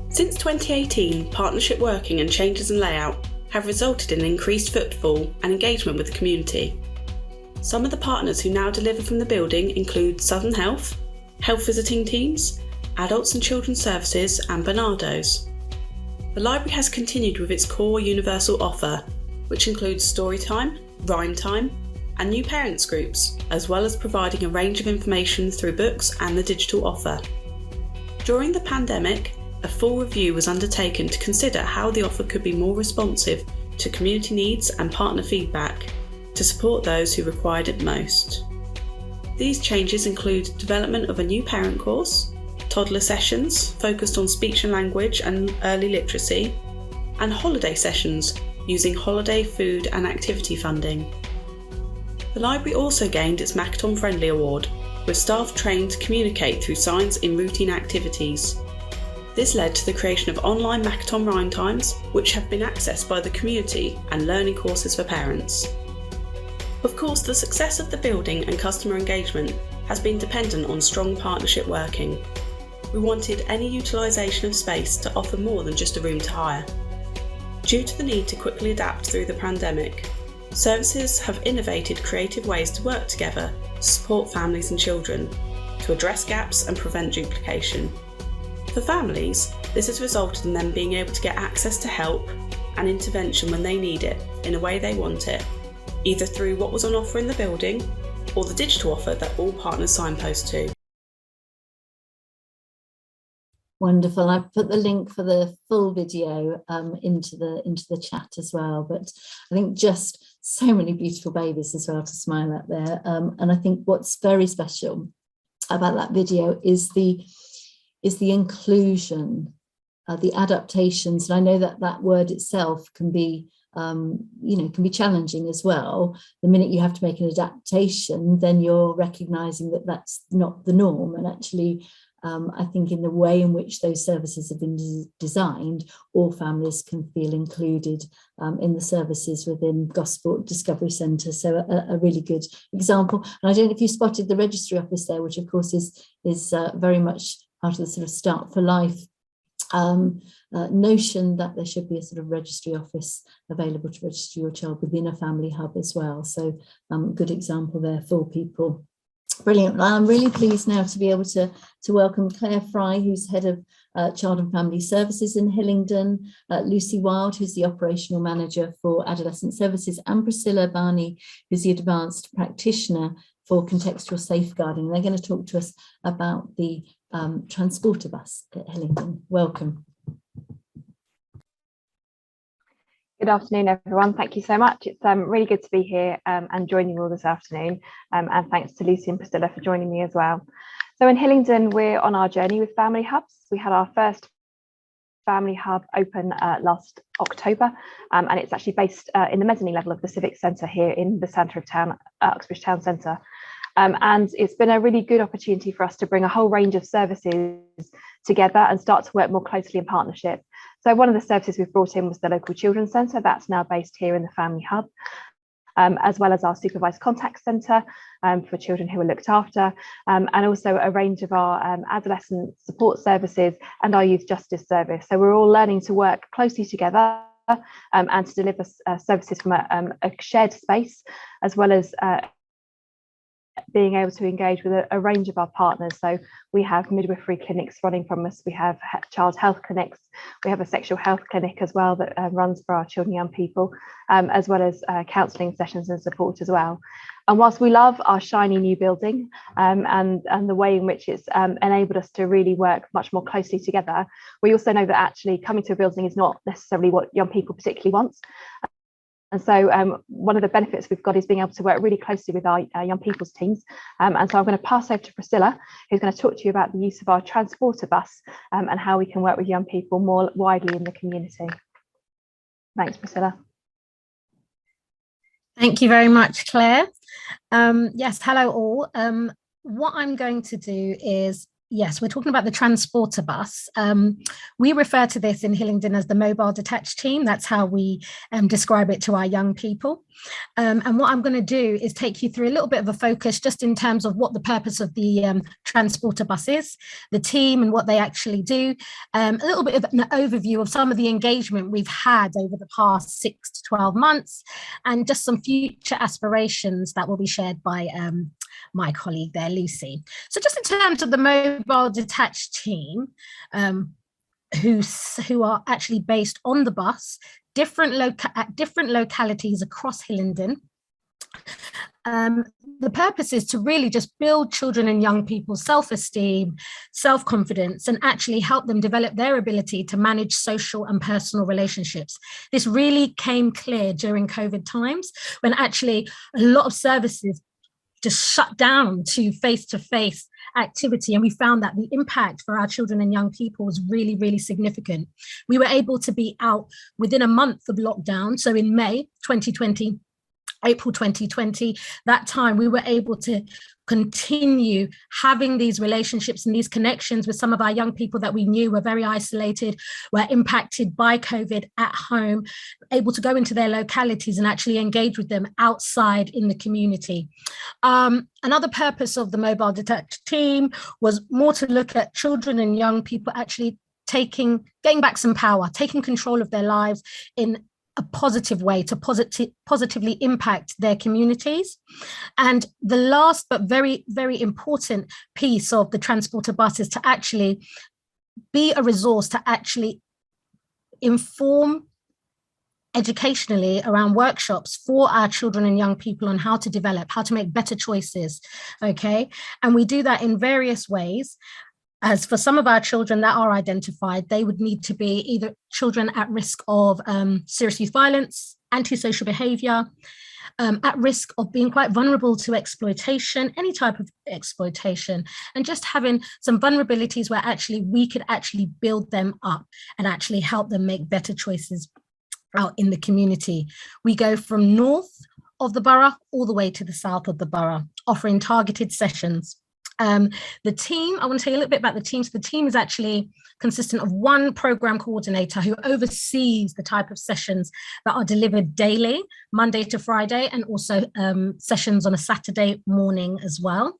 Since 2018, partnership working and changes in layout have resulted in increased footfall and engagement with the community. Some of the partners who now deliver from the building include Southern Health, health visiting teams, adults and children's services and Barnardo's. The library has continued with its core universal offer, which includes story time, rhyme time, and new parents groups, as well as providing a range of information through books and the digital offer. During the pandemic, a full review was undertaken to consider how the offer could be more responsive to community needs and partner feedback to support those who required it most. These changes include development of a new parent course, toddler sessions focused on speech and language and early literacy, and holiday sessions using holiday food and activity funding. The library also gained its Makaton Friendly Award, with staff trained to communicate through signs in routine activities. This led to the creation of online Makaton rhyme times, which have been accessed by the community, and learning courses for parents. Of course, the success of the building and customer engagement has been dependent on strong partnership working. We wanted any utilisation of space to offer more than just a room to hire. Due to the need to quickly adapt through the pandemic, services have innovated creative ways to work together to support families and children, to address gaps and prevent duplication. For families, this has resulted in them being able to get access to help and intervention when they need it, in a way they want it, either through what was on offer in the building or the digital offer that all partners signpost to. Wonderful. I've put the link for the full video into the chat as well. But I think just so many beautiful babies as well to smile at there. And I think what's very special about that video is the inclusion, the adaptations. And I know that word itself can be can be challenging as well. The minute you have to make an adaptation, then you're recognizing that that's not the norm. And actually, I think in the way in which those services have been designed, all families can feel included in the services within Gosport Discovery Centre. So a really good example. And I don't know if you spotted the registry office there, which of course is very much part of the sort of Start for Life notion that there should be a sort of registry office available to register your child within a family hub as well. So good example there for people. Brilliant. I'm really pleased now to be able to welcome Claire Fry, who's Head of Child and Family Services in Hillingdon, Lucy Wild, who's the Operational Manager for Adolescent Services, and Priscilla Barney, who's the Advanced Practitioner for contextual safeguarding. They're going to talk to us about the transporter bus at Hillingdon. Welcome. Good afternoon, everyone. Thank you so much. It's really good to be here and join you all this afternoon. And thanks to Lucy and Priscilla for joining me as well. So in Hillingdon, we're on our journey with family hubs. We had our first family hub open last October, and it's actually based in the mezzanine level of the Civic Centre here in the centre of town, Uxbridge Town Centre. And it's been a really good opportunity for us to bring a whole range of services together and start to work more closely in partnership. So one of the services we've brought in was the local children's centre that's now based here in the family hub, as well as our supervised contact centre for children who are looked after, and also a range of our adolescent support services and our youth justice service. So we're all learning to work closely together and to deliver services from a shared space, as well as being able to engage with a range of our partners. So we have midwifery clinics running from us, we have child health clinics, we have a sexual health clinic as well that runs for our children and young people, as well as counselling sessions and support as well. And whilst we love our shiny new building and the way in which it's enabled us to really work much more closely together, we also know that actually coming to a building is not necessarily what young people particularly want. And so one of the benefits we've got is being able to work really closely with our young people's teams. And so I'm going to pass over to Priscilla, who's going to talk to you about the use of our transporter bus and how we can work with young people more widely in the community. Thanks, Priscilla. Thank you very much, Claire. Yes, hello all. What I'm going to do is, yes, we're talking about the transporter bus. We refer to this in Hillingdon as the mobile detached team. That's how we describe it to our young people. And what I'm going to do is take you through a little bit of a focus just in terms of what the purpose of the transporter bus is, the team and what they actually do, a little bit of an overview of some of the engagement we've had over the past 6 to 12 months, and just some future aspirations that will be shared by my colleague there, Lucy. So just in terms of the mobile detached team, who are actually based on the bus, at different localities across Hillingdon. The purpose is to really just build children and young people's self-esteem, self-confidence, and actually help them develop their ability to manage social and personal relationships. This really came clear during COVID times, when actually a lot of services just shut down to face-to-face activity, and we found that the impact for our children and young people was really, really significant. We were able to be out within a month of lockdown. So in May 2020, April 2020, that time we were able to continue having these relationships and these connections with some of our young people that we knew were very isolated, were impacted by COVID at home, able to go into their localities and actually engage with them outside in the community. Another purpose of the mobile detached team was more to look at children and young people actually getting back some power, taking control of their lives in a positive way to positively impact their communities. And the last but very, very important piece of the transporter bus is to actually be a resource to actually inform educationally around workshops for our children and young people on how to develop, how to make better choices, okay? And we do that in various ways. As for some of our children that are identified, they would need to be either children at risk of serious youth violence, antisocial behaviour, at risk of being quite vulnerable to exploitation, any type of exploitation, and just having some vulnerabilities where actually we could actually build them up and actually help them make better choices out in the community. We go from north of the borough all the way to the south of the borough, offering targeted sessions. The team, I want to tell you a little bit about the team. So the team is actually consistent of one program coordinator who oversees the type of sessions that are delivered daily, Monday to Friday, and also sessions on a Saturday morning as well.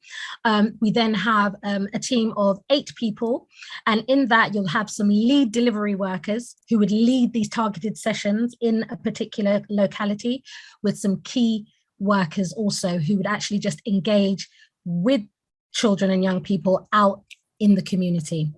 We then have a team of 8 people, and in that you'll have some lead delivery workers who would lead these targeted sessions in a particular locality, with some key workers also who would actually just engage with children and young people out in the community.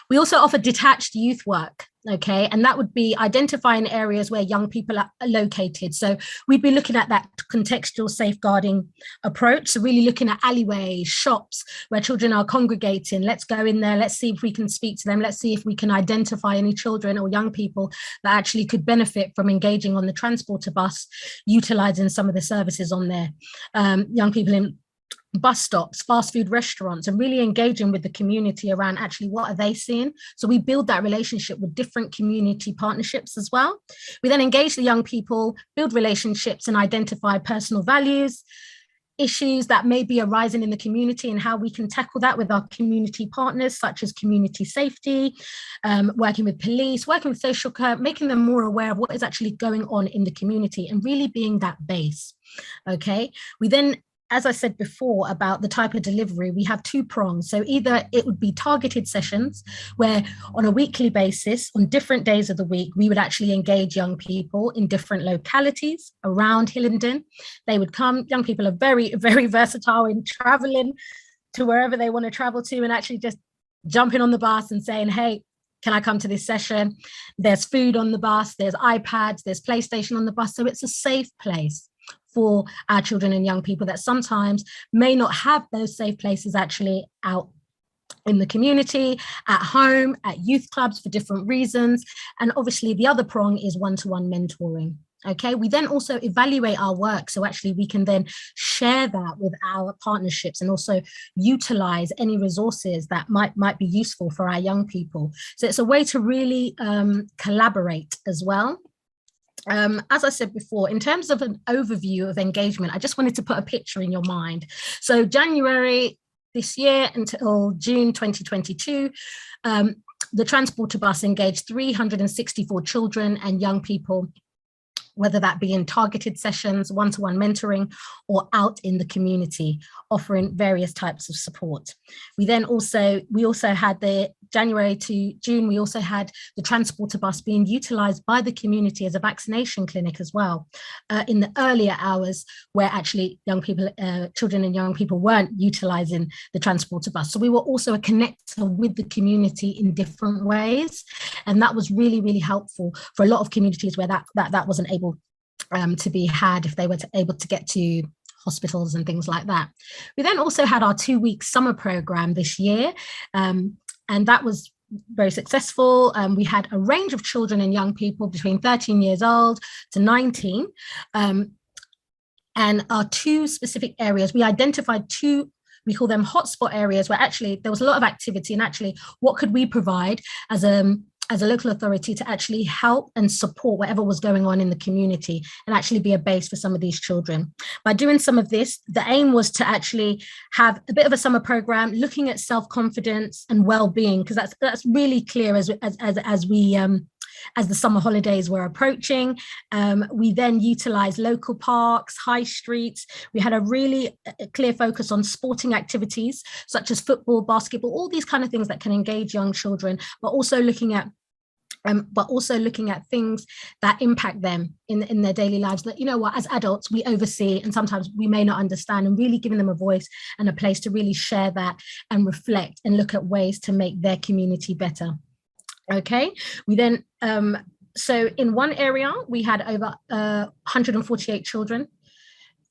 We also offer detached youth work, okay, and that would be identifying areas where young people are located. So we'd be looking at that contextual safeguarding approach. So really looking at alleyways, shops where children are congregating. Let's go in there. Let's see if we can speak to them. Let's see if we can identify any children or young people that actually could benefit from engaging on the transporter bus, utilising some of the services on there. Young people in bus stops, fast food restaurants, and really engaging with the community around actually what are they seeing. So we build that relationship with different community partnerships as well. We then engage the young people, build relationships, and identify personal values, issues that may be arising in the community, and how we can tackle that with our community partners, such as community safety, working with police, working with social care, making them more aware of what is actually going on in the community and really being that base. Okay, we then, as I said before about the type of delivery, we have two prongs. So either it would be targeted sessions where on a weekly basis, on different days of the week, we would actually engage young people in different localities around Hillingdon. They would come, young people are very, very versatile in traveling to wherever they want to travel to, and actually just jumping on the bus and saying, hey, can I come to this session? There's food on the bus, there's iPads, there's PlayStation on the bus. So it's a safe place for our children and young people that sometimes may not have those safe places actually out in the community, at home, at youth clubs for different reasons. And obviously the other prong is one-to-one mentoring. Okay, we then also evaluate our work, so actually we can then share that with our partnerships and also utilize any resources that might be useful for our young people. So it's a way to really collaborate as well. As I said before, in terms of an overview of engagement, I just wanted to put a picture in your mind. So January this year until June 2022, the transporter bus engaged 364 children and young people, whether that be in targeted sessions, one-to-one mentoring, or out in the community, offering various types of support. We also had the January to June, we also had the transporter bus being utilised by the community as a vaccination clinic as well, in the earlier hours where actually young people, children and young people weren't utilising the transporter bus. So we were also a connector with the community in different ways. And that was really, really helpful for a lot of communities where that wasn't able to be had if they were able to get to hospitals and things like that. We then also had our 2-week summer program this year, and that was very successful. We had a range of children and young people between 13 years old to 19, and our two specific areas, we identified two, we call them hotspot areas, where actually there was a lot of activity, and actually what could we provide as a local authority to actually help and support whatever was going on in the community and actually be a base for some of these children. By doing some of this, the aim was to actually have a bit of a summer program looking at self-confidence and well-being, because that's really clear as the summer holidays were approaching. We then utilised local parks, high streets. We had a really clear focus on sporting activities such as football, basketball, all these kind of things that can engage young children, but also looking at things that impact them in their daily lives that, you know what, as adults we oversee and sometimes we may not understand, and really giving them a voice and a place to really share that and reflect and look at ways to make their community better. Okay, we then, so in one area, we had over 148 children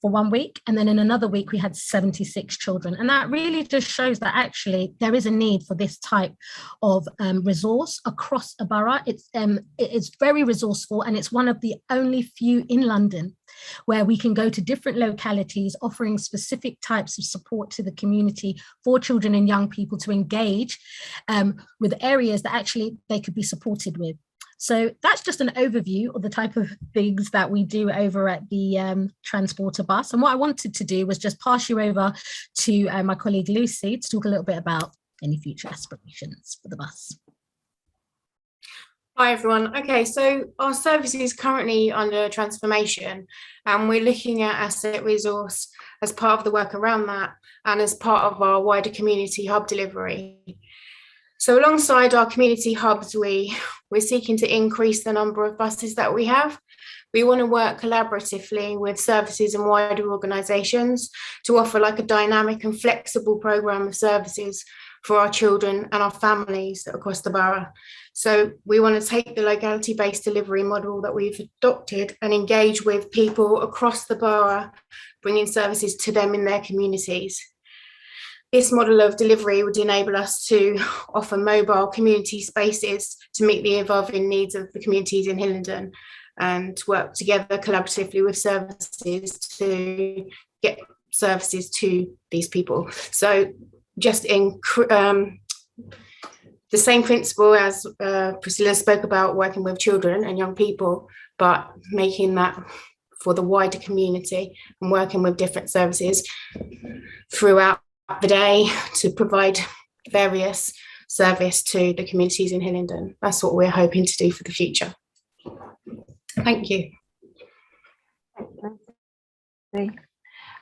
for 1 week. And then in another week, we had 76 children. And that really just shows that actually there is a need for this type of resource across a borough. It's very resourceful, and it's one of the only few in London where we can go to different localities offering specific types of support to the community for children and young people to engage with areas that actually they could be supported with. So that's just an overview of the type of things that we do over at the transporter bus. And what I wanted to do was just pass you over to my colleague Lucy to talk a little bit about any future aspirations for the bus. Hi everyone. Okay, so our service is currently under transformation, and we're looking at asset resource as part of the work around that and as part of our wider community hub delivery. So alongside our community hubs, we're seeking to increase the number of buses that we have. we want to work collaboratively with services and wider organisations to offer like a dynamic and flexible programme of services for our children and our families across the borough. So we want to take the locality-based delivery model that we've adopted and engage with people across the borough, bringing services to them in their communities. This model of delivery would enable us to offer mobile community spaces to meet the evolving needs of the communities in Hillingdon and work together collaboratively with services to get services to these people. So just in the same principle as Priscilla spoke about, working with children and young people, but making that for the wider community and working with different services throughout the day to provide various service to the communities in Hillingdon. That's what we're hoping to do for the future. Thank you.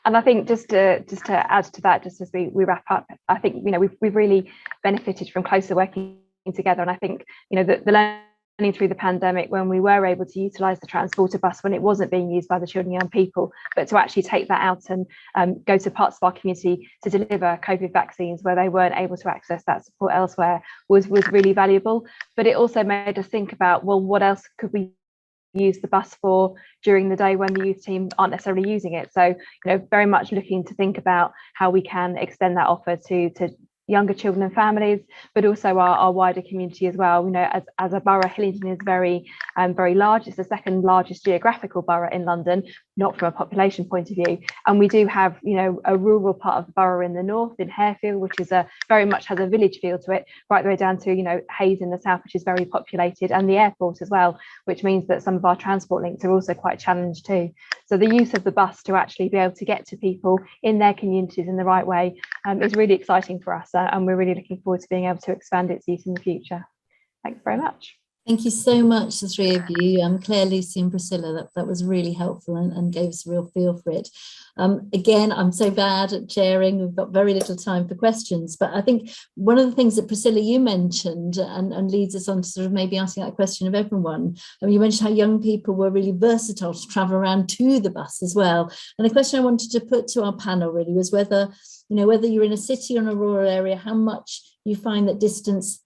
And I think just to add to that, just as we wrap up, I think we've really benefited from closer working together. And I think the learning through the pandemic, when we were able to utilise the transporter bus when it wasn't being used by the children and young people, but to actually take that out and go to parts of our community to deliver COVID vaccines where they weren't able to access that support elsewhere was really valuable. But it also made us think about, well, what else could we use the bus for during the day when the youth team aren't necessarily using it? So very much looking to think about how we can extend that offer to younger children and families, but also our wider community as well. As a borough, Hillingdon is very large. It's the second largest geographical borough in London, not from a population point of view. And we do have a rural part of the borough in the north, in Harefield, which is very much has a village feel to it, right the way down to Hayes in the south, which is very populated, and the airport as well, which means that some of our transport links are also quite challenged too. So the use of the bus to actually be able to get to people in their communities in the right way is really exciting for us, and we're really looking forward to being able to expand its use in the future. Thanks very much. Thank you so much, the three of you, Claire, Lucy and Priscilla. That was really helpful and gave us a real feel for it. Again, I'm so bad at chairing. We've got very little time for questions, but I think one of the things that Priscilla, you mentioned and leads us on to sort of maybe asking that question of everyone. You mentioned how young people were really versatile to travel around to the bus as well. And the question I wanted to put to our panel really was whether you're in a city or in a rural area, how much you find that distance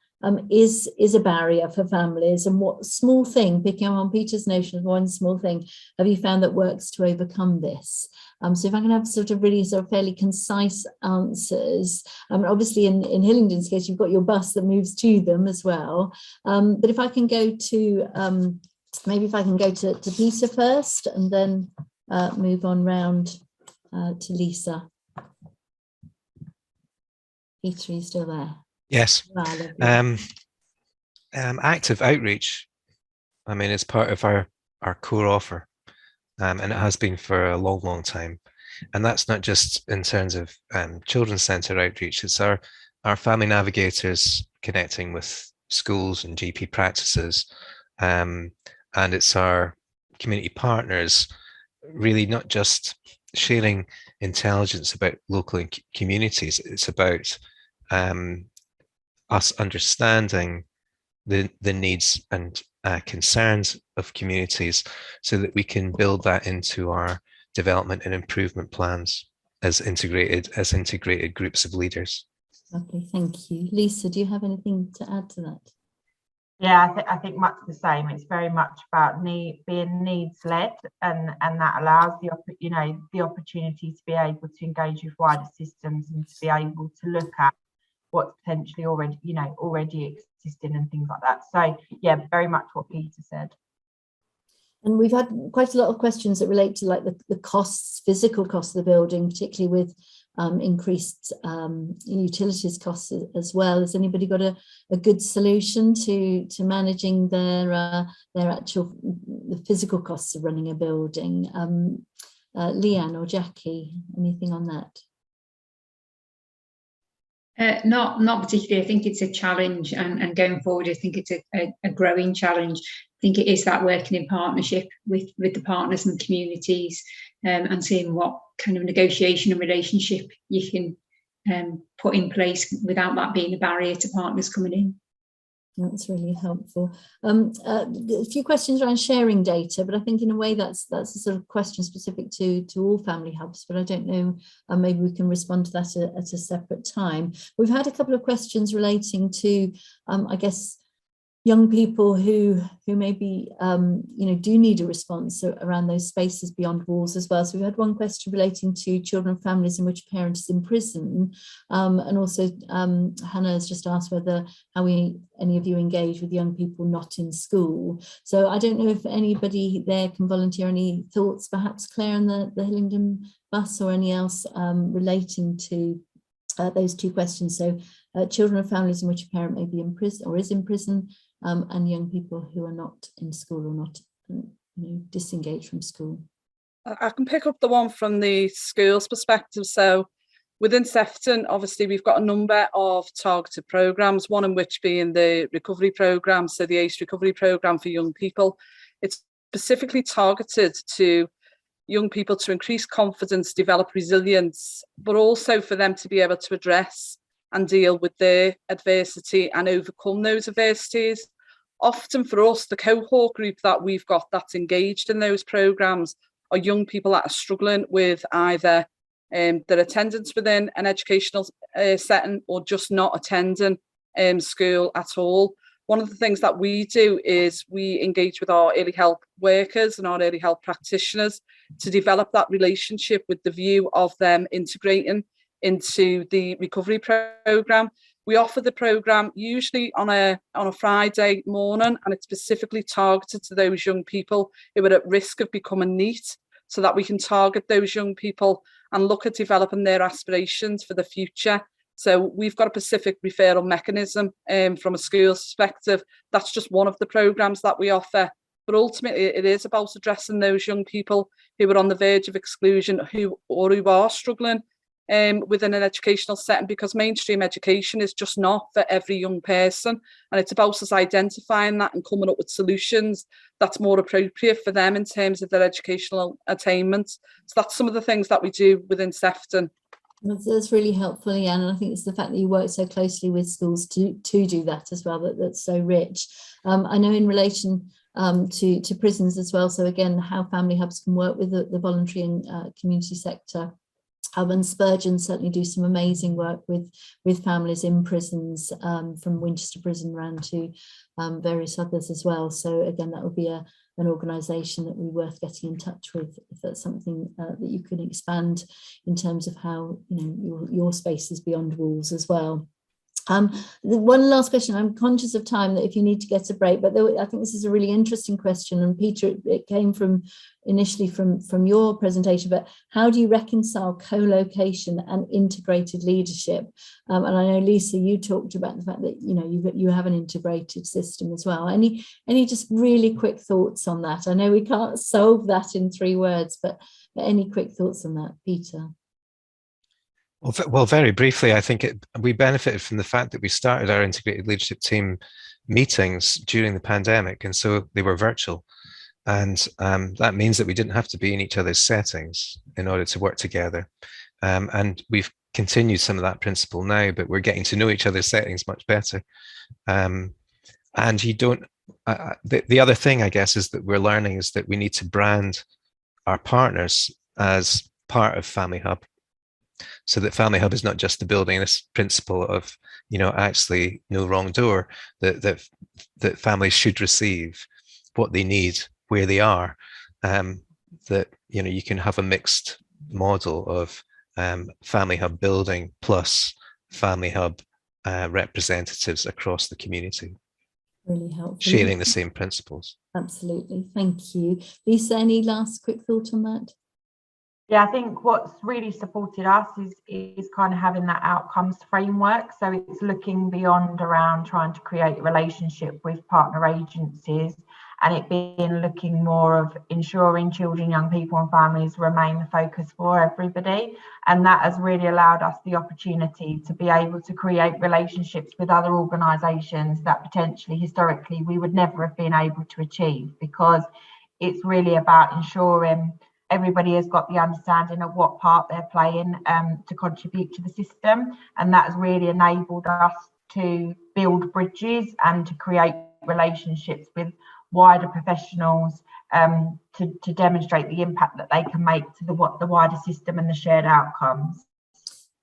is a barrier for families, and what small thing, picking up on Peter's notion of one small thing, have you found that works to overcome this? So if I can have really fairly concise answers, obviously in Hillingdon's case, you've got your bus that moves to them as well. But if I can go to, maybe if I can go to Peter first and then move on round to Lisa. Peter, are you still there? Yes. Active outreach, it's part of our core offer, and it has been for a long time. And that's not just in terms of children's centre outreach, it's our family navigators connecting with schools and GP practices, and it's our community partners really not just sharing intelligence about local communities, it's about us understanding the needs and concerns of communities so that we can build that into our development and improvement plans as integrated groups of leaders. Lovely, thank you. Lisa, do you have anything to add to that? Yeah, I think much the same. It's very much about being needs-led, and that allows the opportunity to be able to engage with wider systems and to be able to look at what's potentially already existing and things like that. So yeah, very much what Peter said. And we've had quite a lot of questions that relate to the costs, physical costs of the building, particularly with increased utilities costs as well. Has anybody got a good solution to managing their actual the physical costs of running a building? Leanne or Jackie, anything on that? Not particularly. I think it's a challenge, and going forward, I think it's a growing challenge. I think it is that working in partnership with the partners and communities, and seeing what kind of negotiation and relationship you can put in place without that being a barrier to partners coming in. That's really helpful. A few questions around sharing data, but I think in a way that's a sort of question specific to all family hubs, but I don't know, maybe we can respond to that at a separate time. We've had a couple of questions relating to, I guess, young people who maybe do need a response around those spaces beyond walls as well. So we've had one question relating to children and families in which a parent is in prison, and also Hannah has just asked how any of you engage with young people not in school. So I don't know if anybody there can volunteer any thoughts, perhaps Claire on the Hillingdon bus, or any else relating to those two questions. So children and families in which a parent may be in prison or is in prison, and young people who are not in school or not disengaged from school. I can pick up the one from the school's perspective. So within Sefton, obviously we've got a number of targeted programmes, one in which being the recovery programme, so the ACE recovery programme for young people. It's specifically targeted to young people to increase confidence, develop resilience, but also for them to be able to address and deal with their adversity and overcome those adversities. Often for us, the cohort group that we've got that's engaged in those programmes are young people that are struggling with either their attendance within an educational setting or just not attending school at all. One of the things that we do is we engage with our early help workers and our early help practitioners to develop that relationship with the view of them integrating into the recovery programme. We offer the programme usually on a Friday morning, and it's specifically targeted to those young people who are at risk of becoming NEET, so that we can target those young people and look at developing their aspirations for the future. So we've got a specific referral mechanism from a school's perspective. That's just one of the programmes that we offer. But ultimately, it is about addressing those young people who are on the verge of exclusion, who are struggling within an educational setting, because mainstream education is just not for every young person, and it's about us identifying that and coming up with solutions that's more appropriate for them in terms of their educational attainment. So that's some of the things that we do within Sefton. That's really helpful, Leanne, and I think it's the fact that you work so closely with schools to do that as well, that's so rich. I know in relation to prisons as well, so again, how family hubs can work with the voluntary and community sector. And Spurgeon certainly do some amazing work with families in prisons, from Winchester Prison round to various others as well. So again, that would be an organisation that would be worth getting in touch with if that's something that you can expand in terms of how your space is beyond walls as well. One last question. I'm conscious of time, that if you need to get a break, but I think this is a really interesting question, and Peter, it came initially from your presentation, but how do you reconcile co-location and integrated leadership? And I know, Lisa, you talked about the fact that you have an integrated system as well. Any just really quick thoughts on that? I know we can't solve that in 3 words, but any quick thoughts on that, Peter? Well, very briefly, I think we benefited from the fact that we started our integrated leadership team meetings during the pandemic, and so they were virtual. And that means that we didn't have to be in each other's settings in order to work together. And we've continued some of that principle now, but we're getting to know each other's settings much better. And you don't, the other thing, I guess, is that we're learning is that we need to brand our partners as part of Family Hub. So that Family Hub is not just the building, this principle of, actually no wrong door, that families should receive what they need where they are, that, you can have a mixed model of Family Hub building plus Family Hub representatives across the community. Really helpful. Sharing the same principles. Absolutely. Thank you. Lisa, any last quick thought on that? Yeah, I think what's really supported us is kind of having that outcomes framework. So it's looking beyond around trying to create a relationship with partner agencies, and it being looking more of ensuring children, young people and families remain the focus for everybody. And that has really allowed us the opportunity to be able to create relationships with other organisations that potentially historically we would never have been able to achieve, because it's really about ensuring everybody has got the understanding of what part they're playing to contribute to the system, and that has really enabled us to build bridges and to create relationships with wider professionals to demonstrate the impact that they can make to the wider system and the shared outcomes.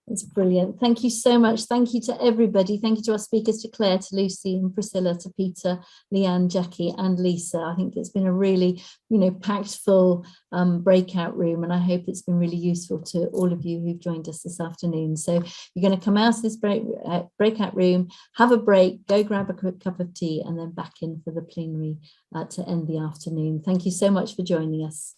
That's brilliant. Thank you so much. Thank you to everybody. Thank you to our speakers, to Claire, to Lucy and Priscilla, to Peter, Leanne, Jackie and Lisa. I think it's been a really, packed full breakout room, and I hope it's been really useful to all of you who've joined us this afternoon. So you're going to come out of this breakout room, have a break, go grab a quick cup of tea, and then back in for the plenary to end the afternoon. Thank you so much for joining us.